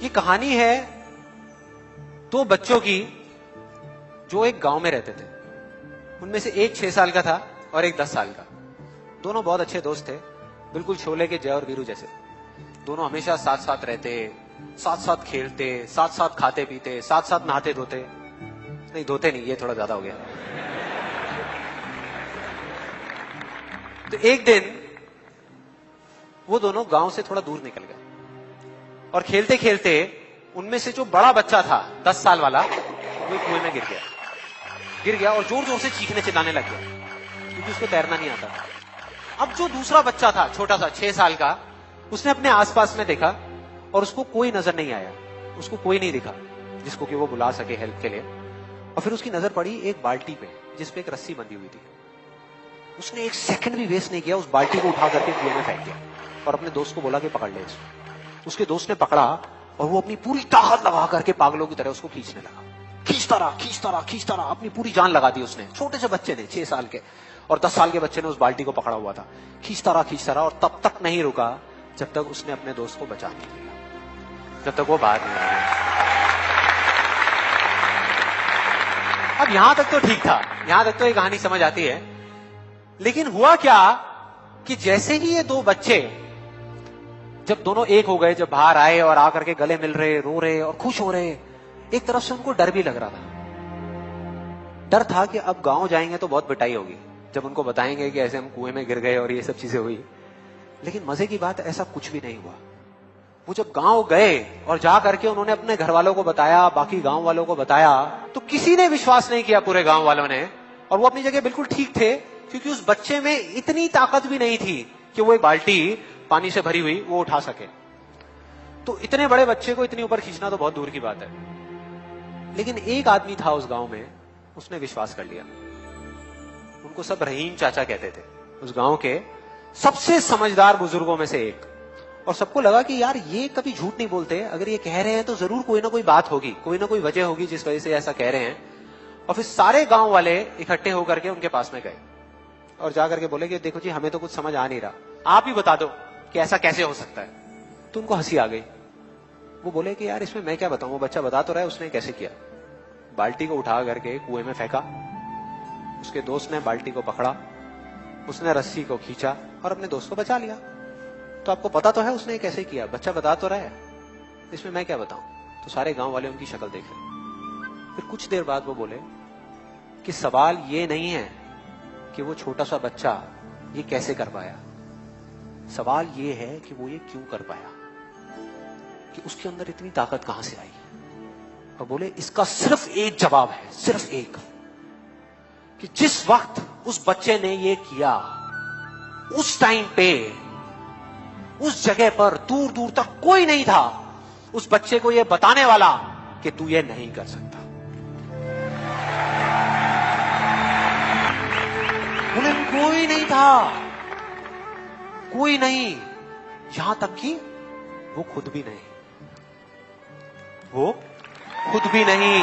ये कहानी है दो बच्चों की जो एक गांव में रहते थे। उनमें से एक 6 साल का था और एक 10 साल का। दोनों बहुत अच्छे दोस्त थे, बिल्कुल शोले के जय और वीरू जैसे। दोनों हमेशा साथ साथ रहते, साथ साथ खेलते, साथ साथ खाते पीते, साथ साथ नहाते धोते। नहीं धोते नहीं, ये थोड़ा ज्यादा हो गया। तो एक दिन वो दोनों गांव से थोड़ा दूर निकल गए और खेलते खेलते उनमें से जो बड़ा बच्चा था 10 साल वाला, वो कुएं में गिर गया और जोर जोर से चीखने चिल्लाने लग गया क्योंकि उसको तैरना नहीं आता था। अब जो दूसरा बच्चा था छोटा सा 6 साल का, उसने अपने आसपास में देखा और उसको कोई नजर नहीं आया, उसको कोई नहीं दिखा जिसको कि वो बुला सके हेल्प के लिए। और फिर उसकी नजर पड़ी एक बाल्टी पे जिसपे एक रस्सी बंधी हुई थी। उसने एक सेकंड भी वेस्ट नहीं किया, उस बाल्टी को उठा करके कुएं में फेंक दिया और अपने दोस्त को बोला कि पकड़ ले इसको। उसके दोस्त ने पकड़ा और वो अपनी पूरी ताकत लगा करके पागलों की तरह उसको खींचने लगा। खींचता रहा, अपनी पूरी जान लगा दी उसने। छोटे से बच्चे ने, 6 साल के और 10 साल के बच्चे ने उस बाल्टी को पकड़ा हुआ था। खींचता रहा और तब तक नहीं रुका जब तक उसने अपने दोस्त को बचा नहीं लिया, जब तक वो बाहर नहीं आया। अब यहां तक तो ठीक था, यहां तक तो ये कहानी समझ आती है। लेकिन हुआ क्या कि जैसे ही ये दो बच्चे जब दोनों एक हो गए, जब बाहर आए और आकर के गले मिल रहे, रो रहे और खुश हो रहे, एक तरफ से उनको डर भी लग रहा था। डर था कि अब गांव जाएंगे तो बहुत पिटाई होगी जब उनको बताएंगे कि ऐसे हम कुएं में गिर गए और ये सब चीजें हुई। लेकिन मजे की बात, ऐसा कुछ भी नहीं हुआ। वो जब गांव गए और जा करके उन्होंने अपने घर वालों को बताया, बाकी गांव वालों को बताया, तो किसी ने विश्वास नहीं किया, पूरे गांव वालों ने। और वो अपनी जगह बिल्कुल ठीक थे क्योंकि उस बच्चे में इतनी ताकत भी नहीं थी कि वो एक बाल्टी पानी से भरी हुई वो उठा सके। तो इतने बड़े बच्चे को इतनी ऊपर खींचना तो बहुत दूर की बात है। लेकिन एक आदमी था उस गांव में, उसने विश्वास कर लिया। उनको सब रहीम चाचा कहते थे, उस गांव के सबसे समझदार बुजुर्गों में से एक। और सबको लगा कि यार ये कभी झूठ नहीं बोलते, अगर ये कह रहे हैं तो जरूर कोई ना कोई बात होगी, कोई ना कोई वजह होगी जिस वजह से ऐसा कह रहे हैं। और फिर सारे गांव वाले इकट्ठे होकर के उनके पास में गए और जाकर के बोले कि देखो जी, हमें तो कुछ समझ आ नहीं रहा, आप ही बता दो कि ऐसा कैसे हो सकता है। तो उनको हंसी आ गई। वो बोले कि यार इसमें मैं क्या बताऊं, वो बच्चा बता तो रहा है उसने कैसे किया। बाल्टी को उठा करके कुएं में फेंका, उसके दोस्त ने बाल्टी को पकड़ा, उसने रस्सी को खींचा और अपने दोस्त को बचा लिया। तो आपको पता तो है उसने कैसे किया, बच्चा बता तो रहा है, इसमें मैं क्या बताऊं। तो सारे गांव वाले उनकी शक्ल देख रहे। फिर कुछ देर बाद वो बोले कि सवाल ये नहीं है कि वो छोटा सा बच्चा ये कैसे कर पाया, सवाल ये है कि वो ये क्यों कर पाया, कि उसके अंदर इतनी ताकत कहां से आई। और बोले इसका सिर्फ एक जवाब है, सिर्फ एक, कि जिस वक्त उस बच्चे ने ये किया, उस टाइम पे उस जगह पर दूर दूर तक कोई नहीं था उस बच्चे को ये बताने वाला कि तू ये नहीं कर सकता। बोले कोई नहीं था, कोई नहीं, यहां तक कि वो खुद भी नहीं, वो खुद भी नहीं।